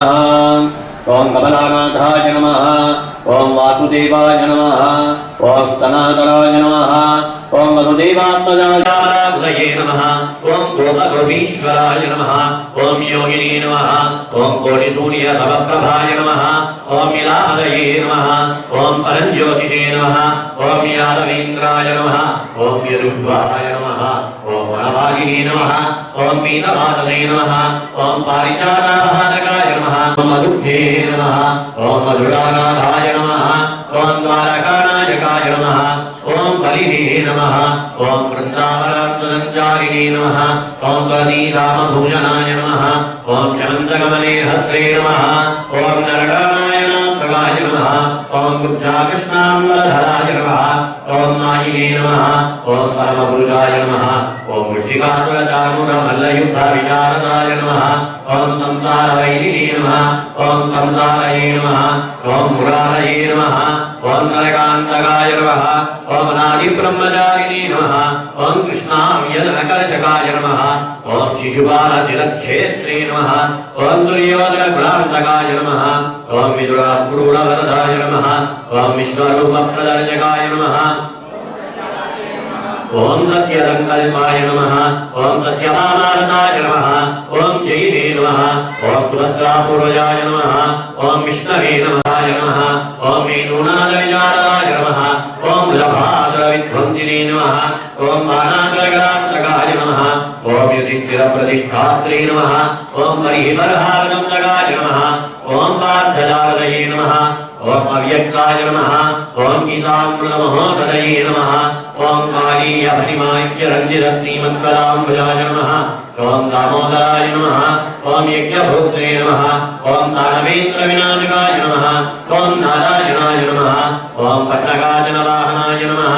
ओम कमलानाथाय नमः। ओम वासुदेवाय नमः। ओम सनातनाय नमः। ओम वसुदेवात्मजाय नमः। ओम गोपगोपीश्वराय नमः। ओम योगिनी नमः। ओम कोटिसूर्य भवप्रभाय नमः। ओम नीलामलये नमः। ओम परञ्ज्योतिषे नमः। ओम यादवेन्द्राय नमः। ओम यरुद्वाय नमः। ओम वनवागिने नमः। ओम पीतवासने नमः। ओम पारिजातापहारकाय नमः। ओम मधुभ्ये नमः। ओम मधुरानाथाय नमः। ओम द्वारकानायकाय नमः। ओम बलिवे नमः। ओम वृन्दावनान्तरञ्चारिणे नमः। ओम तुलसीरामभूषणाय नमः। ओम शमन्तकमले हस्ते नमः। ओम नरकानायणाप्रभाय नमः। ओम कृष्णाकृष्णाम्बरधराय नमः। ओम मायिने नमः। ओम परमपुरुषाय नमः। ओम वृश्चिकासुरचारुणमल्लयुद्धविशारदाय नमः। ओम संसारवैरिणे नमः। ओम संसारये नमः। ओम मुरारये नमः। ओम नरकान्तकाय नमः। ओम अनादिब्रह्मचारिणे नमः। ओम कृष्णाव्यजनकलशकाय नमः। ओम शिशुपालतिलक्षेत्रे नमः। ओम दुर्योधनगुणान्तकाय नमः। ओम विदुराक्रूरवरदाय नमः। ओम विश्वरूपप्रदर्शकाय नमः। ओम सत्यसंकल्पाय नमः। ओम सत्यभामारताय नमः। ओम जयिने नमः। ओम सुभद्रापूर्वजाय नमः। ओम विष्णवे नमः। ओम वेणुनादविशारदाय नमः। ओम लभासुरविध्वंसिने नमः। ओम बाणासुरगणान्तकाय नमः। ओम युधिष्ठिरप्रतिष्ठात्रे नमः। ओम परिहरहारनन्दकाय नमः। ओम पार्थजालये नमः। ओम अव्यक्ताय नमः। ओम गीतामृतमहोदये नमः। ओम कालीयभरिमाख्यरञ्जितश्रीमत्कलाम्बुजाय नमः। ओम दामोदराय नमः। ओम यज्ञभोक्त्रे नमः। ओम दानवेन्द्रविनाशकाय नमः। ओम नारायणाय नमः। ओम पट्टकाचनवाहनाय नमः।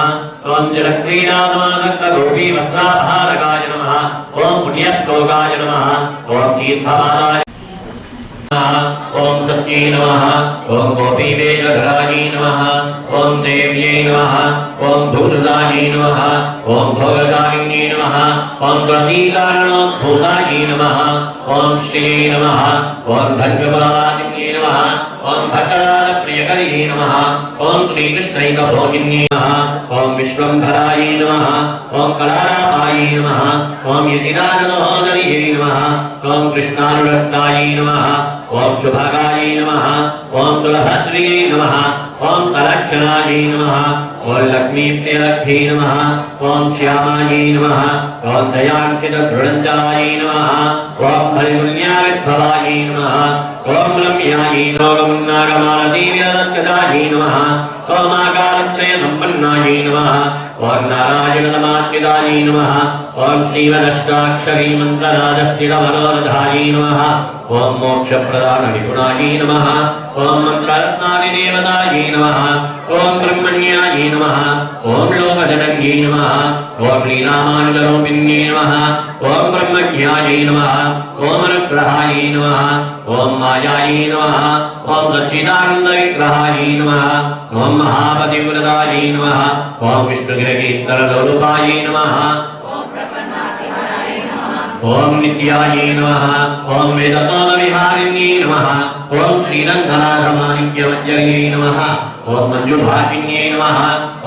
ओम जलक्रीडासमासक्तगोपीवस्त्रापहारकाय नमः। ओम पुण्यश्लोकाय नमः। ओम तीर्थपादाय ओम सत्ये नमः। ओम गोपीवेशधराय नमः। ओम देव्यै नमः। ओम भूषदायै नमः। ओम भोगशालिन्यै नमः। ओम तुलसीकारणोद्भूतायै नमः। ओम श्रियै नमः। ओम भद्रकुलवासिन्यै नमः। ओम भट्टनाथप्रियकर्यै नमः। ओम श्रीकृष्णैकभोगिन्यै नमः। ओम विश्वम्भरायै नमः। ओम कलारापायै नमः। ओम यतिराजमहोदर्यै नमः। ओम कृष्णानुरक्तायै नमः। ओम शुभगायै नमः। ओम सुलभश्रियै नमः। ओम सलक्षणायै नमः। ओम लक्ष्मीप्रियलक्ष्मी नमः। ओम श्यामायै नमः। ओम दयाङ्कितधृढञ्जलायै नमः। ओम हरिपुण्याविद्भवायै नमः। ओम रम्यायै नागमन्नागमालतीविरदत्कदायै नमः। ओम आकारत्रयसम्पन्नायै नमः। ओम नारायणनमाश्रितायै नमः। ओम श्रीमदष्टाक्षरी मन्त्रराजस्थितमनोरधायै नमः। ओम मोक्षप्रदाननिपुणायै नमः। ओम मन्त्ररत्नादिदेवतायै नमः। ओम ब्रह्मण्यायै नमः। ओम लोकजनन्यै नमः। ओम लीलामानुजरूपिण्यै नमः। ओम ब्रह्मज्ञायै नमः। ओम अनुग्रहायै नमः। ओम मायायै नमः। ओम सच्चिदानन्दविग्रहायै नमः। ओम महापतिव्रतायै नमः। ओम विष्णुगिरकीर्तनलोलुपायै नमः। ओम नित्यायै नमः। ओम वेदतोलविहारिण्यै नमः। ओम श्रीरङ्गनाथमाणिक्यमञ्जर्यै नमः। ओम मञ्जुभाषिण्यै नमः।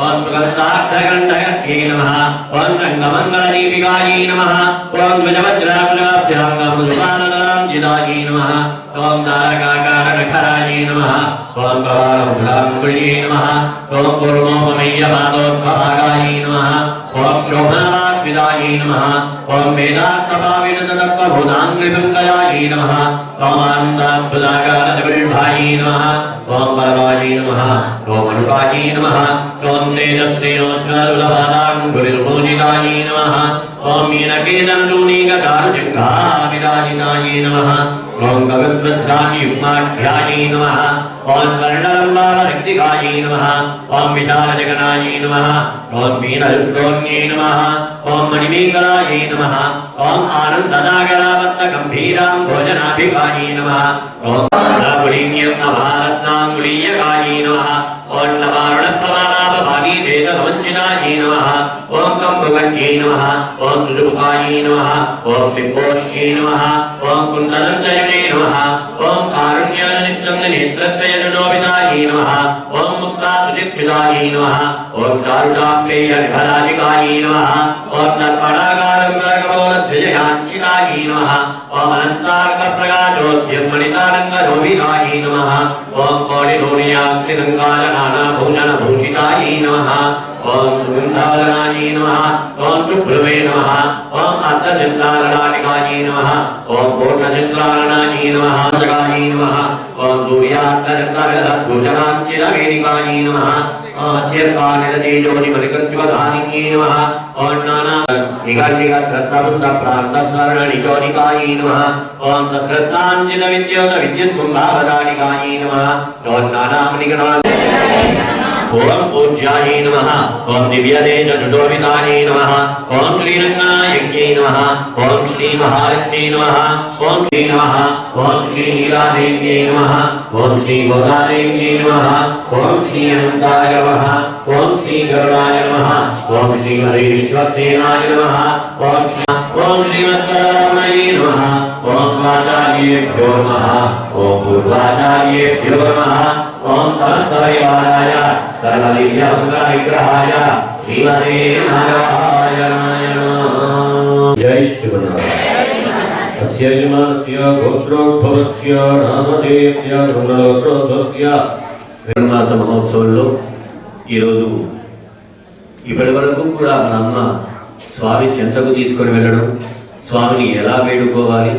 ओम सुगन्धाक्षगण्डयत्यै नमः। ओम रङ्गमङ्गलदीपिकायै नमः। ओम द्विजवज्राकुलाभ्याङ्गमृजुपालनराञ्जितायै नमः। ओम तारकाकारणखरायै नमः। ओम भवारमुलाङ्कुल्यै नमः। ओम पूर्वोपमेयपादोद्भवागायै नमः। ओम शोभनवास्विदायै नमः। ओम वेदार्थभाविनतत्त्वभूताङ्घ्रिपङ्कजायै नमः। ओम आनन्दाद्भुताकारविर्भायै नमः। ओम परवायै नमः। ओम अनुकायै नमः। ओम तेजस्विनोज्ज्वलपादाङ्घ्रिपूजितायै नमः। ओम मीनकेतनतूणीककारुजङ्घाविराजितायै नमः। ओम गगद्वज्रादियुग्माढ्यायै नमः। ओम स्वर्णलम्बालहृत्तिकायै नमः। ओम विशालजगनायै नमः। ओम मीनरुद्रोण्यै नमः। ओम मणिमेखलायै नमः। ओम आनन्दसागरावर्तगम्भीराम्भोजनाभिकायै नमः। ओम नवपुरीण्यं नभारत्नाङ्गुलीयकायै नमः। ओम नवारुणप्रभाव वाणी वेद समंजितायै नमः ओम कंभुगंजै नमः ओम सुजुकायै नमः ओम पिंगोष्ठै नमः ओम कुंडलंजये नमः ओम कारुण्यनिष्ठंगनेत्रत्रयजोविदायै नमः ओम मुक्तासुदिक्षितायै नमः ओम चारुचाप्ययर्घराजिकायै नमः ओम तत्परागारंगरगोलद्विजयाञ्चितायै नमः ओम अनन्तार्कप्रकाशोद्यमणितारङ्गरोविदायै नमः ओम कोटिलोनियाग्निरङ्गालनानाभूषणभूषितायै नमः ओम सुगन्धावलनायै नमः ओम शुभ्रवे नमः ओम अर्थचिन्तारणानिकायै नमः ओम कोटचिन्तारणायै नमः सगायै नमः ओम सूर्यास्तरङ्गरसूचनाञ्चितवेदिकायै नमः ओम अध्यर्कानिरतेजोनिमणिकञ्चुवधानियै नमः ओम नाना निगर्निगत्रत्तवृन्दप्रान्तस्वर्णनिचोदिकायै नमः ओम तत्रत्ताञ्चितविद्योतविद्युत्कुम्भावधानिकायै नमः ओम नानामणिगणा ओम पूज्यायै नमः ओम दिव्यतेजजुडोवितायै नमः ओम श्रीरङ्गनायक्यै नमः ओम श्रीमहालक्ष्म्यै नमः ओम श्री नमः ओम श्रीनीलादेव्यै नमः ओम श्रीगोदादेव्यै नमः ओम श्री अनन्ताय नमः ओम श्री गरुडाय नमः ओम श्री हरे विश्वक्सेनाय नमः ओम श्रीमद्परब्रह्मणे नमः ओम स्वाचार्येभ्यो नमः ओम पूर्वाचार्येभ्यो नमः ओम सहस्रविवाराय सर्वदिव्यमङ्गलविग्रहाय श्रीमते नारायणाय नमः। जय श्रीमन्नारायण। अस्य यजमानस्य गोत्रोद्भवस्य नामधेयस्य రుణోద్భవस्य నిర్మాత మహోత్సవంలో ఈరోజు ఇప్పటి వరకు కూడా మన అమ్మ స్వామి చెంతకు తీసుకొని వెళ్ళడం, స్వామిని ఎలా వేడుకోవాలి,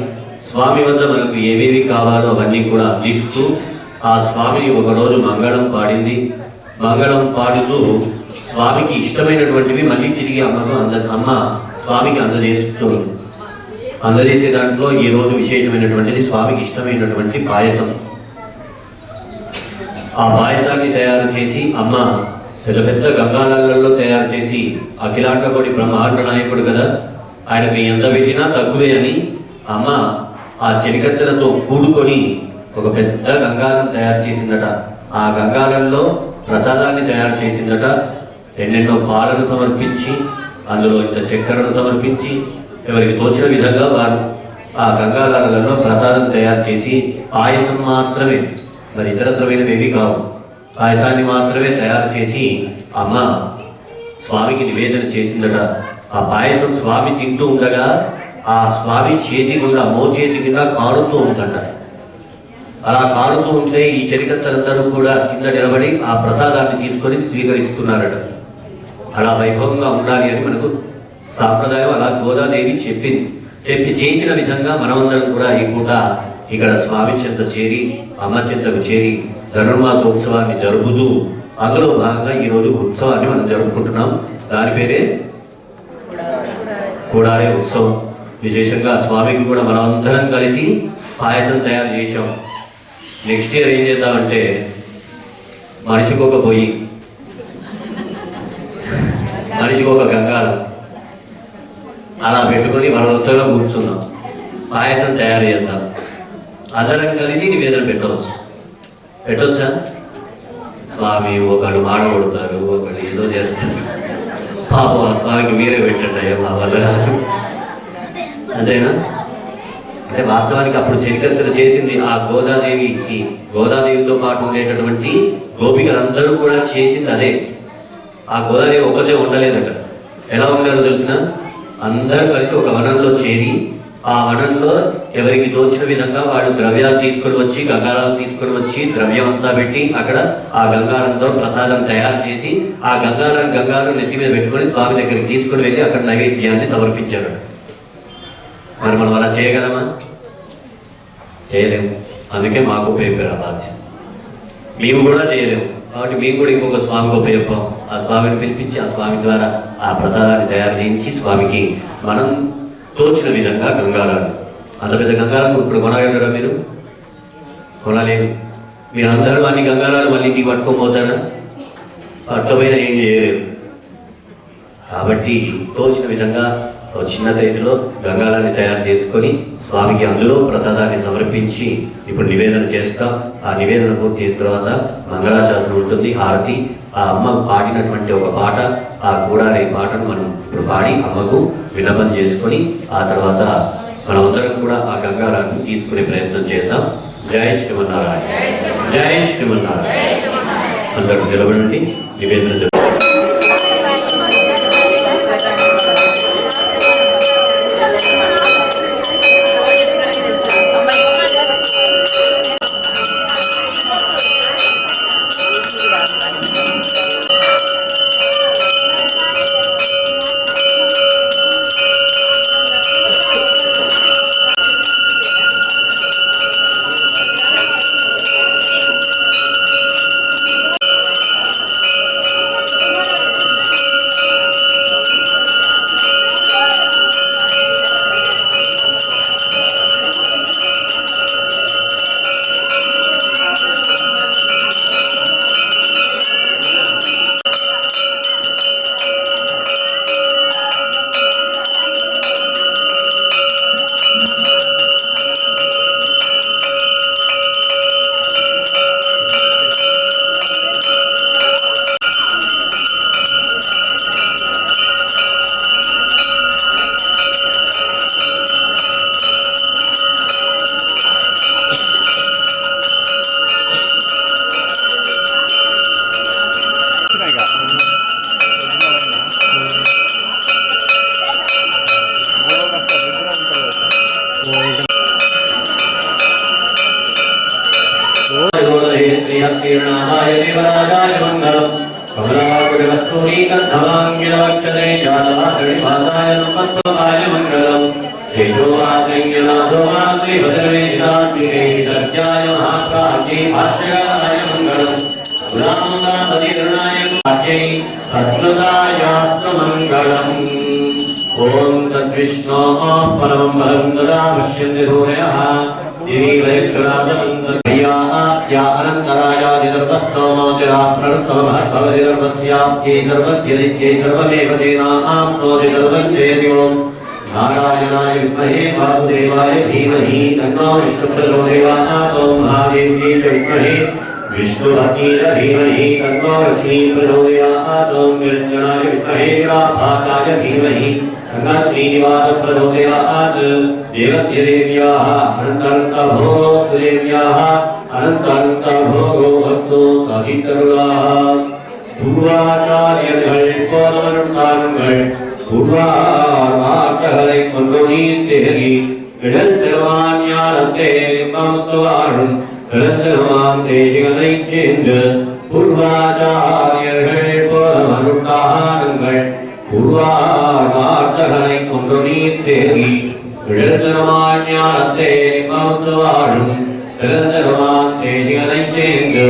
స్వామి వద్ద మనకు ఏవేవి కావాలో అవన్నీ కూడా అందిస్తూ ఆ స్వామిని ఒకరోజు మంగళం పాడింది. మంగళం పాడుతూ స్వామికి ఇష్టమైనటువంటివి మళ్ళీ తిరిగి అమ్మ స్వామికి అందజేసే దాంట్లో ఈ రోజు విశేషమైనటువంటిది స్వామికి ఇష్టమైనటువంటి పాయసం. ఆ పాయసాన్ని తయారు చేసి అమ్మ పెద్ద పెద్ద గంగాలలో తయారు చేసి, అఖిలాండకోటి బ్రహ్మాండ నాయకుడు కదా, ఆయనకు ఎంత పెట్టినా తక్కువే అని అమ్మ ఆ చెనికత్తెలతో కూడుకొని ఒక పెద్ద గంగాలం తయారు చేసిందట. ఆ గంగాలంలో ప్రసాదాన్ని తయారు చేసిందట. ఎన్నెన్నో పాలను సమర్పించి, అందులో ఇంత చక్కెరను సమర్పించి, ఎవరికి తోచిన విధంగా వారు ఆ గంగాలలో ప్రసాదం తయారు చేసి, పాయసం మాత్రమే, మరి ఇతరత్రమైనవి కావు, పాయసాన్ని మాత్రమే తయారు చేసి అమ్మ స్వామికి నివేదన చేసిందట. ఆ పాయసం స్వామి తింటూ ఉండగా ఆ స్వామి చేతి కూడా మోచేతి కింద కారుతూ ఉందట. అలా కారుతూ ఉంటే ఈ చెరికత్తలందరూ కూడా కింద నిలబడి ఆ ప్రసాదాన్ని తీసుకొని స్వీకరిస్తున్నారట. అలా వైభవంగా ఉండాలి అని మనకు సాంప్రదాయం. అలా గోదాదేవి చెప్పి చేసిన విధంగా మనమందరం కూడా ఈ పూట ఇక్కడ స్వామి చెంత చేరి, అమ్మ చెంతకు చేరి ధనుర్మాస ఉత్సవాన్ని జరుపుతూ అందులో భాగంగా ఈరోజు ఉత్సవాన్ని మనం జరుపుకుంటున్నాం. దాని పేరే కూడారే ఉత్సవం. విశేషంగా స్వామికి కూడా మనమందరం కలిసి పాయసం తయారు చేసాం. నెక్స్ట్ ఇయర్ ఏం చేద్దామంటే మనిషికి ఒక పొయ్యి, మనిషికి ఒక గంగాళం అలా పెట్టుకొని మన ఉత్సవంలో కూర్చున్నాం, పాయసం తయారు చేద్దాం, అందరం కలిసి నివేదన పెట్టవచ్చా? స్వామి ఒకళ్ళు మాడగొడతారు, ఒకళ్ళు ఏదో చేస్తారు. పాపం ఆ స్వామికి మీరే పెట్టండి అయ్యా మా వల్ల, అంతేనా? అంటే వాస్తవానికి అప్పుడు చెరికత్తెలు చేసింది ఆ గోదాదేవికి, గోదాదేవితో పాటు ఉండేటటువంటి గోపికలందరూ కూడా చేసింది అదే. ఆ గోదాదేవి ఒక్కతే ఉండలేదట. ఎలా ఉండాలో తెలిసిన అందరూ కలిసి ఒక వనంలో చేరి, ఆ వనంలో ఎవరికి తోచిన విధంగా వాడు ద్రవ్యాలు తీసుకొని వచ్చి, గంగాళాలు తీసుకొని వచ్చి ద్రవ్యం అంతా పెట్టి అక్కడ ఆ గంగాళంతో ప్రసాదం తయారు చేసి ఆ గంగాళం నెత్తి మీద పెట్టుకొని స్వామి దగ్గరికి తీసుకొని వెళ్ళి అక్కడ నైవేద్యాన్ని సమర్పించాడు. మరి మనం అలా చేయగలమా? చేయలేము. అందుకే మాకు ఉపయోగపడే బాధ్యత. మేము కూడా చేయలేము కాబట్టి మేము కూడా ఇంకొక స్వామికి ఉపయోగం. ఆ స్వామిని పిలిపించి ఆ స్వామి ద్వారా ఆ ప్రసాదాన్ని తయారు చేయించి స్వామికి మనం తోచిన విధంగా గంగాళాలు, అంత పెద్ద గంగాళం ఇప్పుడు కొనగలరా? మీరు కొనలేరు. మీరు అందరూ అన్ని గంగాళాలు మళ్ళీ ఇంటికి పట్టుకోపోతారా? పట్టుకపోయినా ఏం చేయలేరు. కాబట్టి తోచిన విధంగా చిన్న సైజులో గంగాళాన్ని తయారు చేసుకొని స్వామికి అందులో ప్రసాదాన్ని సమర్పించి ఇప్పుడు నివేదన చేస్తాం. ఆ నివేదన పూర్తి అయిన తర్వాత మంగళాశాసనం ఉంటుంది, హారతి. ఆ అమ్మ పాడినటువంటి ఒక పాట, ఆ కూడాలి పాటను మనం ఇప్పుడు పాడి అమ్మకు విన్నపం చేసుకొని ఆ తర్వాత మనమందరం కూడా ఆ గంగారాన్ని తీసుకునే ప్రయత్నం చేద్దాం. జై శ్రీమన్నారాయణ, జై శ్రీమన్నారాయణ. అందరూ నిలబడండి, నివేదన. ओम तद्विष्णो परमं परं ददा पश्यन्ति सूर्यः नारायणाय विद्महे वासुदेवाय धीमहि तन्नो विष्णुः प्रचोदयात्। ओम महादेव्यै विद्महे विष्णुपत्नीय धीमहि तन्नो लक्ष्मीः प्रचोदयात्। ओम निरञ्जनाय विद्महे राभासाय धीमहि तन्नो श्रीनिवासः प्रचोदयात्। देवस्य देव्याः अनन्तभोगो देव्याः अनन्तभोगो भक्तो साधितरुलाः पूर्वाचार्यர்கள் போதவனுக்காரங்கள் பூர்வார்மார்த்தகளை கொண்டு நீத்தேகி இடல் திருவான் ஞானத்தே நிம்மத்துவாழும் இளந்தருமான் தேசிகனை சேர்ந்து பூர்வாச்சாரியர்கள் போதவனுக்காரங்கள் பூர்வார்மார்த்தகளை கொண்டு நீத்தேகி இடல் திருவான் ஞானத்தே நிம்மத்துவாழும் இளந்தருமான் தேசிகனை சேர்ந்து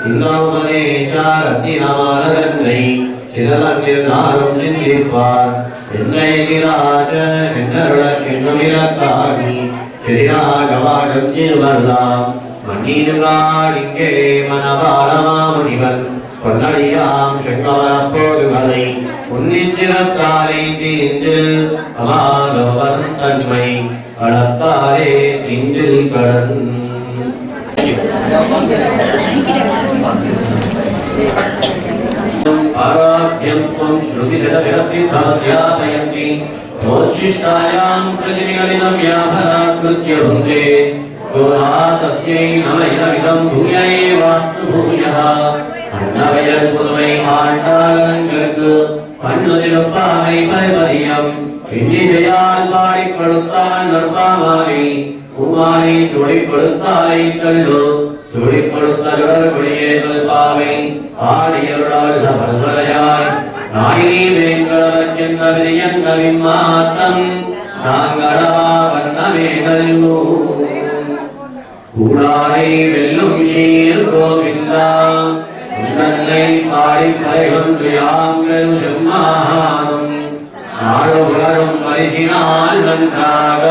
இன்னாமதேசாரத்தினாலகன்றை சிதலநிர்தாரம் சிந்திப்பார் என்னை நிராஜ என்னருளக்கின்றமிரக்காணி சிறிராகவாடம் சிறுவர்தாம் மன்னிருங்காடிங்கே மனபாலமாமுனிவன் பொன்னடியாம் செங்கமலப்போதுகளை உன்னிச்சிறத்தாரை தீந்து அமாகவன் தன்மை அளத்தாரே திஞ்சில் கடன் आराध्यं स्वं श्रुतिजलविरतिधाध्यापयन्ति मोच्छिष्टायां प्रतिनिगलितं व्याभराकृत्य भुङ्क्ते गोदातस्यै नमयमिदं भूय एवास्तु भूयः अन्नवयर्पुതുமை ஆண்டாளங்களுக்கு பண்ணுதிருப்பாவை பரிபரியம் பின்னிசையால் பாடிக் கொடுத்தான் நற்பாமாலை பூமாலை சூடிக் கொடுத்தாலை சொல்லு சூடிக் கொடுத்தவர் குடியே தொல்பாவை ஆடியருளால் பல்வலையாய் நாயினி வேங்கடவர்க்கின்ற விதியன்ன விம்மாத்தம் நாங்களவா வண்ணமேகல்லூ கூடாரை வெல்லும் சீர் கோவிந்தா உந்தன்னை பாடி பறைகொன்று யாங்கள் செம்மானும் நாடுகளரும் பரிசினால் நன்றாக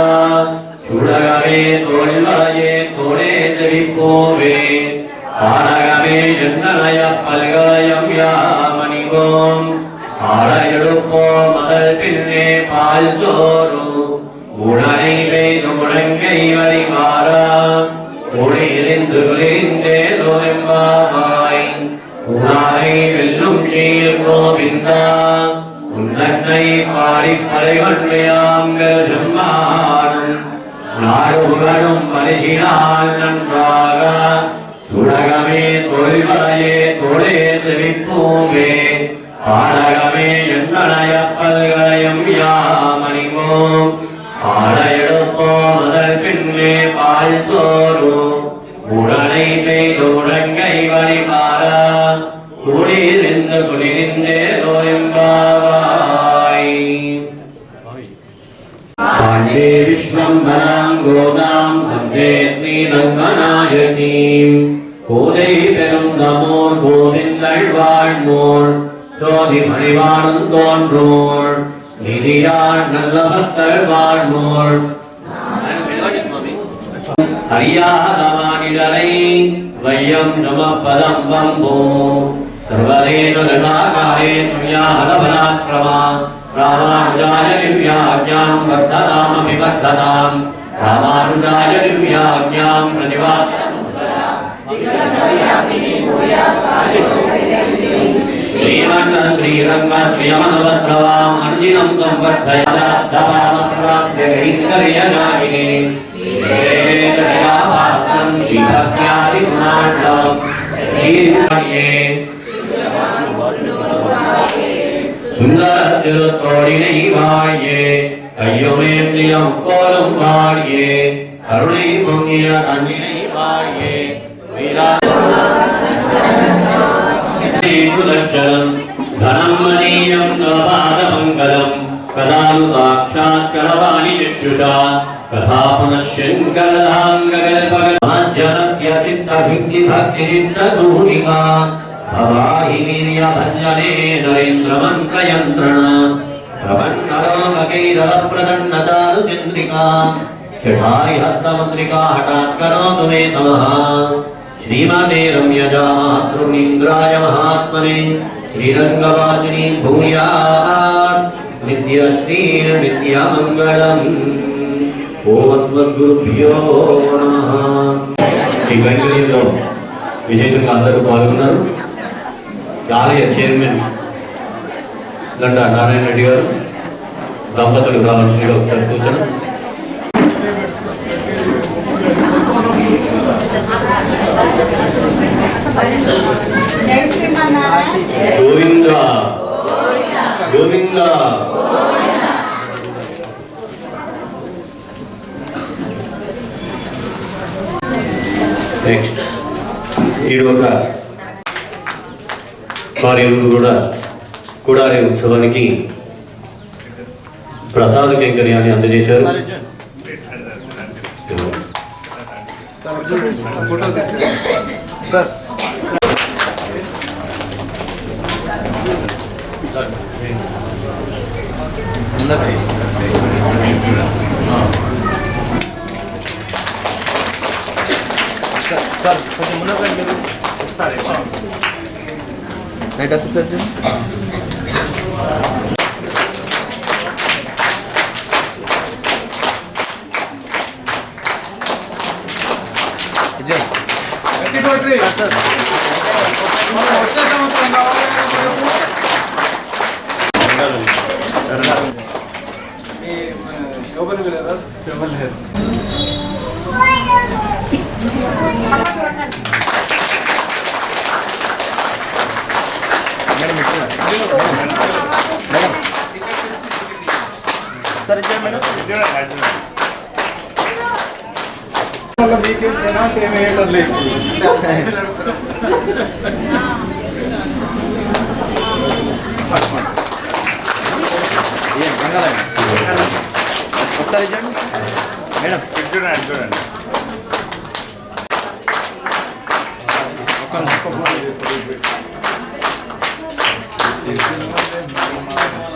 சுடகமே தோல்வளையே தோடே செவிப்போவே ஆனகமே ஜன்னலய பல்கயம் யாமணிவோம் ஆளையெடுப்போ மதல் பின்னே பால் சோறு உடனை வேணும் தொடங்கை வழிமாறா உடையிலிருந்து குளிரிந்தே நோயம்பாவாய் உனாரை வெல்லும் சீர் கோவிந்தா உன்னன்னை பாடிப் பறைவன்மையாங்கள் செம்மானும் நாடுகளும் பரிசினால் நன்றாக சுடகமே தொழில்வளையே தொழே செவிப்பூவே பாடகமே எண்ணனைய பல்கலையும் யாமணிவோம் பாட எடுப்போம் அதன் பின்னே பால் சோறு உடனை செய்து உடங்கை வழிமாறா குடியிருந்து குடிரிந்தே நோயம்பாவாய் पांडे विश्वम्भरां गोदां वन्दे श्रीरङ्गनायकीं கோதை பெரும் நமோர் கோவிந்தள் வாழ்மோர் சோதி மணிவானும் தோன்றோர் நிதியார் நல்ல பக்தர் வாழ்மோர் அறியாத மானிடரை வையம் நமப்பதம் வம்போ சர்வதேச ஜகாகாரே சுயாத பராக்கிரமா रामानुजाय दिव्याज्ञां वर्धतामपि वर्धतां रामानुजाय दिव्याज्ञां श्रीमन्न श्रीरङ्ग श्रियमनवद्भवाम् अर्जिनं संवर्धयादाप्तपामप्राप्त्यैश्वर्यदायिने श्रीवेदयापात्रं श्रीभक्त्यादिगुणाढ्यं श्रीर्मण्ये சுந்தரத்திருத்தோடினை வாழியே கையுமேந்தியம் போலும் வாழியே கருணை பொங்கிய கண்ணினை வாழியே லட்சணம் தனம் மதீயம் தவபாதமங்கலம் கதானு சாட்சாத் கரவாணி சிக்ஷுஷா கதா புனశ్శృంగలదాంగకల్పగమాజ్జనస్య చిత్తభిక్తి భక్తి చిత్తదూహికా भवाहि वीर्यभञ्जने नरेन्द्रमन्त्रयन्त्रणा प्रपन्नलोककैरवप्रदन्नचारुचन्द्रिका शठारिहस्तमुद्रिका हठात् करोतु मे नमः श्रीमते रम्यजामातृमीन्द्राय महात्मने श्रीरङ्गवासिनी भूयात् नित्यश्रीर्नित्यमङ्गलम् ఓమస్మద్గురుభ్యో నమః. ఈ కైంకర్యంలో విశేషంగా అందరూ పాల్గొన్నారు. ఆలయ చైర్మన్ గంటా నారాయణ రెడ్డి గారు దంపతులు రావాల్సిందిగా ఒకసారి సూచన. గోవింద గోవింద. నెక్స్ట్ ఈడొక కార్యములు కూడా కూడాలి ఉత్సవానికి ప్రసాద కైంకర్యాన్ని అందజేశారు. సార్ కొంచెం ముందుకు రండి. రైట్ వస్తుంది సార్. సార్ మేడం సార్ ఇచ్చారు మేడం. ఒకసారి ఇచ్చండి మేడం. చూడండి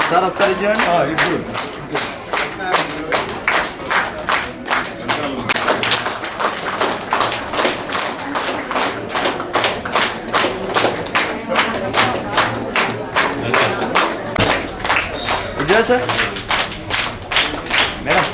సార్ ఒకసారి ఇచ్చేయండి. ఇచ్చారు సార్ మేడం.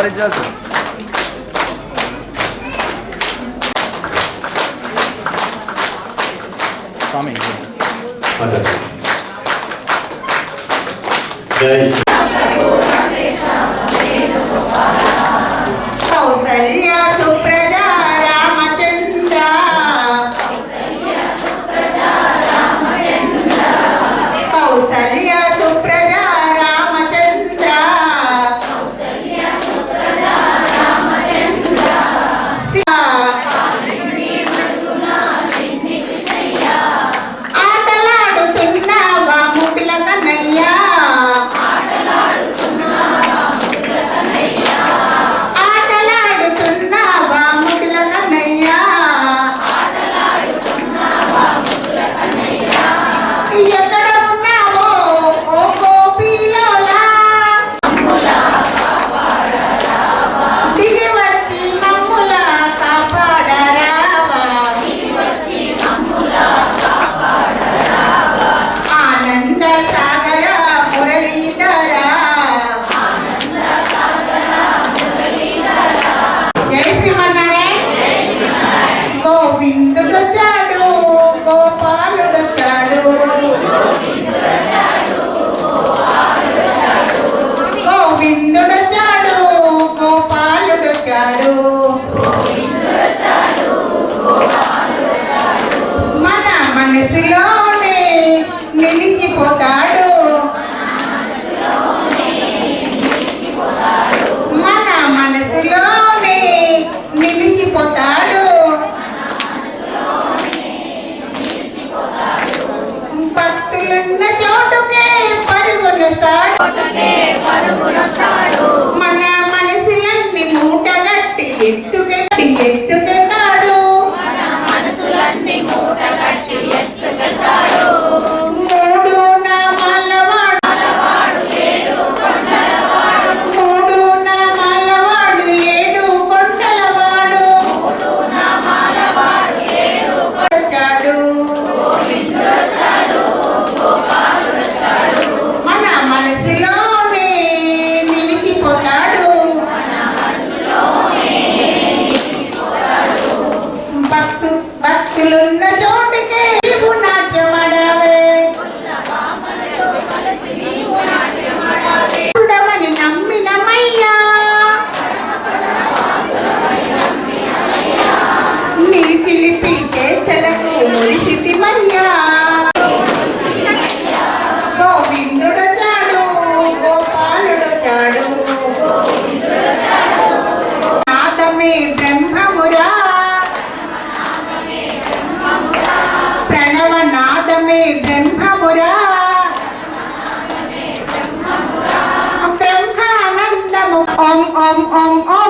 సార్ ఇచ్చారు సార్. స్వామి జై కౌసల్య సుప్రజ రామచంద్ర కౌసల్య సుప్రజ రామచంద్ర ఆటలాడుతున్నావా ముగిల కన్నయ్యా ఆటలాడుతున్నావా ముగిల కన్నయ్యా ఎక్కడ ఉన్నావో ఓ గోపిలోలా దిగి వచ్చి మమ్ముల కాపాడరావా ఆనంద సాగర మురళీధరా జై శ్రీమన్నారాయణ గోవిందుడు చాడు గోపాలుడు చాడు గోవిందుడు చాడు గోపాలుడు చాడు మన మనసులోనే నిలిచిపోతాడు మన మనసులోనే నిలిచిపోతాడు భక్తులున్న చోటుకే పరుగునొస్తాడు మన మనసులన్నీ మూటగట్టి ఎత్తుకెళ్ళాడు మూడు నామాల వాడు మూడు నామాల వాడు ఏడు కొండల వాడు వచ్చాడు మన మనసులోనే నిలిచిపోతాడు భక్తులున్న చోటికే నీవు నాట్యమాడావే చూడమని నమ్మినమయ్యా నీ చిలిపి చేష్టలకు మురిసితిమయ్యా గోవిందుడు చాడు గోపాలుడు చాడు నాదమే బ్రహ్మమురా ప్రణవనాదమే బ్రహ్మమురా బ్రహ్మానందము ఓం ఓం ఓం ఓం